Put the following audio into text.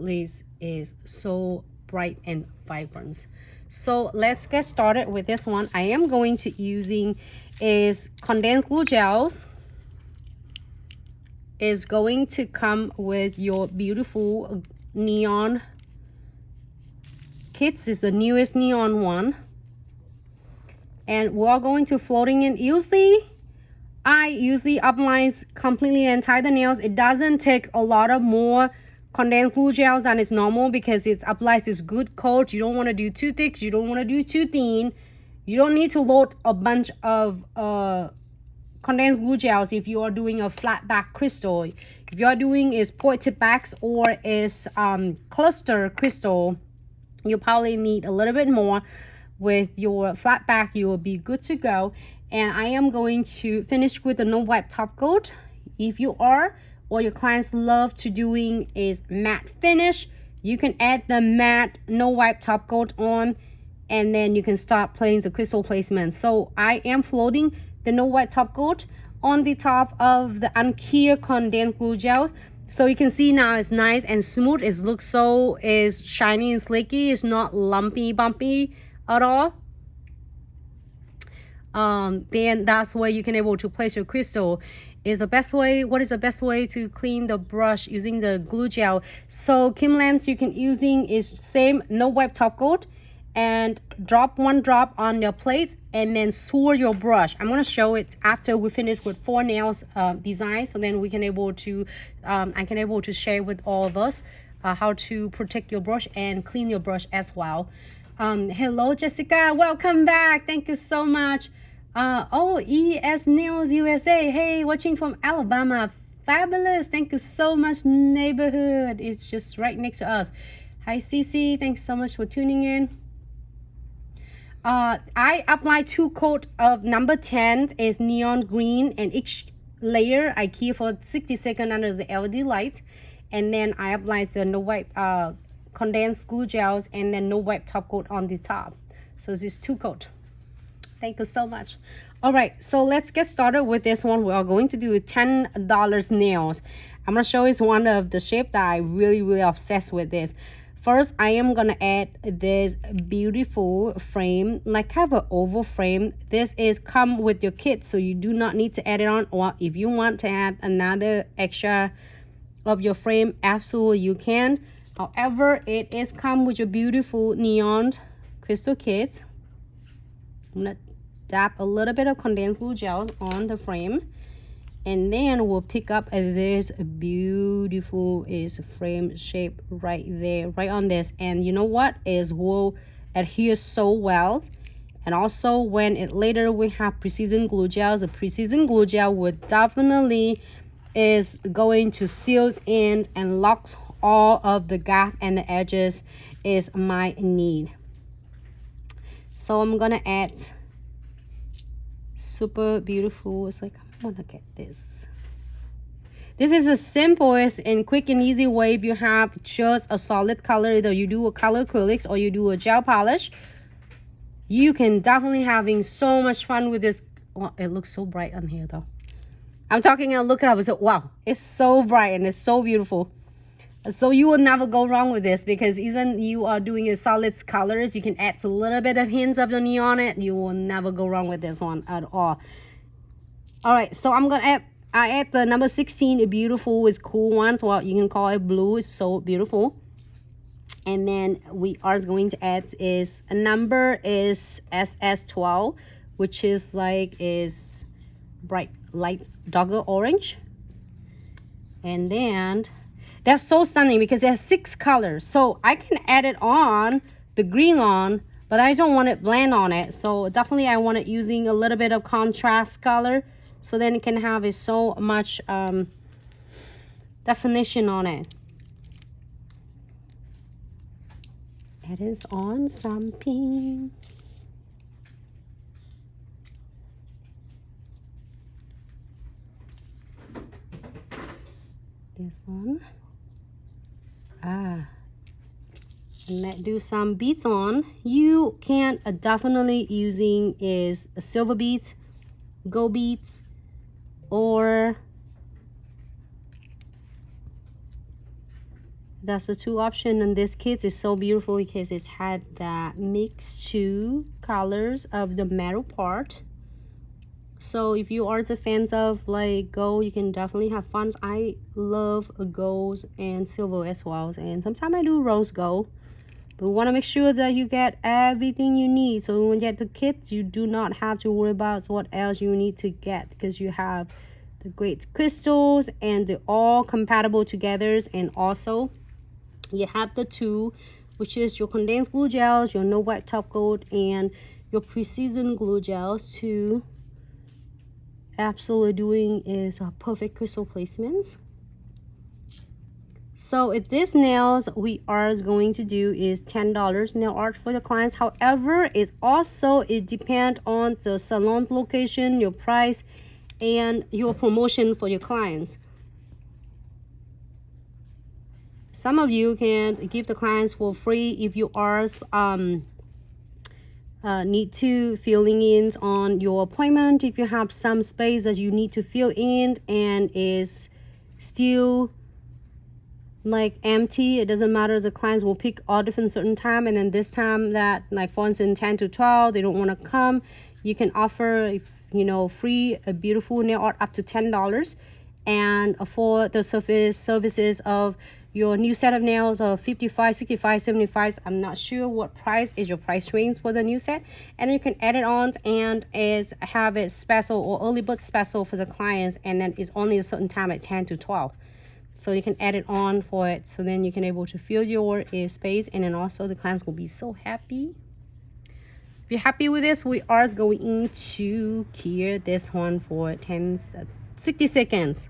glitz is so bright and vibrant. So let's get started with this one. I am going to using is condensed glue gels. Is going to come with your beautiful neon kits. Is the newest neon one, and we're going to floating in. I usually apply completely and tie the nails. It doesn't take a lot of more condensed glue gels than it's normal because it applies this good coat. You don't want to do too thick, you don't want to do too thin. You don't need to load a bunch of condensed glue gels if you are doing a flat back crystal. If you are doing is pointed backs or is cluster crystal, you probably need a little bit more. With your flat back, you will be good to go. And I am going to finish with the no wipe top coat. If you are or your clients love to doing is matte finish, you can add the matte no wipe top coat on, and then you can start playing the crystal placement. So I am floating the no wipe top coat on the top of the unclear condensed glue gel. So you can see now it's nice and smooth. It looks so is shiny and slicky. It's not lumpy bumpy at all. Then that's where you can able to place your crystal. Is the best way. What is the best way to clean the brush using the glue gel? So Kimlands you can using is same no wipe top coat and drop one drop on your plate and then swirl your brush. I'm going to show it after we finish with 4 nails design, so then we can able to I can able to share with all of us how to protect your brush and clean your brush as well. Hello Jessica, welcome back, thank you so much. Oh, ES Nails USA, hey, watching from Alabama, fabulous, thank you so much. Neighborhood is just right next to us. Hi Cece, thanks so much for tuning in. I apply 2 coat of number 10 is neon green, and each layer I keep for 60 seconds under the LED light, and then I apply the no wipe condensed glue gels and then no wipe top coat on the top. So this is 2 coat. Thank you so much. All right, so let's get started with this one. We are going to do $10 nails. I'm gonna show you one of the shape that I really obsessed with this. First, I am gonna add this beautiful frame, like have an oval frame. This is come with your kit, so you do not need to add it on, or if you want to add another extra of your frame, absolutely you can. However, it is come with your beautiful neon crystal kit. I'm gonna dab a little bit of condensed glue gels on the frame, and then we'll pick up this beautiful is frame shape right there, right on this. And you know what is will adhere so well. And also when it later we have precision glue gels, the precision glue gel would definitely is going to seal in and lock all of the gap and the edges is my need. So I'm gonna add super beautiful. It's like I'm gonna get this. This is the simplest and quick and easy way. If you have just a solid color, either you do a color acrylics or you do a gel polish, you can definitely having so much fun with this. Well, it looks so bright on here though. I'm talking and look it up and say, wow, it's so bright and it's so beautiful. So you will never go wrong with this, because even you are doing a solid colors, you can add a little bit of hints of the neon it. You will never go wrong with this one at all. All right, so I'm gonna add, I add the number 16, a beautiful is cool one. So you can call it blue, it's so beautiful. And then we are going to add is a number is SS12, which is like is bright light darker orange. And then that's so stunning because it has 6 colors. So I can add it on the green on, but I don't want it blend on it. So definitely I want it using a little bit of contrast color, so then it can have so much definition on it. It is on some pink. This one. And let do some beads on. You can definitely using is a silver beads, gold beads, or that's the two options. And this kit is so beautiful because it's had that mixed two colors of the metal part. So if you are the fans of like gold, you can definitely have fun. I love gold and silver as well, and sometimes I do rose gold. But we want to make sure that you get everything you need. So when you get the kits, you do not have to worry about what else you need to get, because you have the great crystals and they're all compatible together. And also you have the two, which is your condensed glue gels, your no wipe top coat, and your precision glue gels to absolutely doing is a perfect crystal placements. So if this nails we are going to do is $10 nail art for the clients. However, it depends on the salon location, your price, and your promotion for your clients. Some of you can give the clients for free if you are need to filling in on your appointment. If you have some space that you need to fill in and is still like empty, it doesn't matter. The clients will pick all different certain time, and then this time that, like for instance 10 to 12, they don't want to come, you can offer, you know, free a beautiful nail art up to $10. And for the services of your new set of nails of 55, 65, 75, I'm not sure what price is your price range for the new set, and you can add it on and have it special or early bird special for the clients, and then it's only a certain time at 10 to 12. So you can add it on for it, so then you can able to fill your space, and then also the clients will be so happy. If you're happy with this, we are going to cure this one for 60 seconds.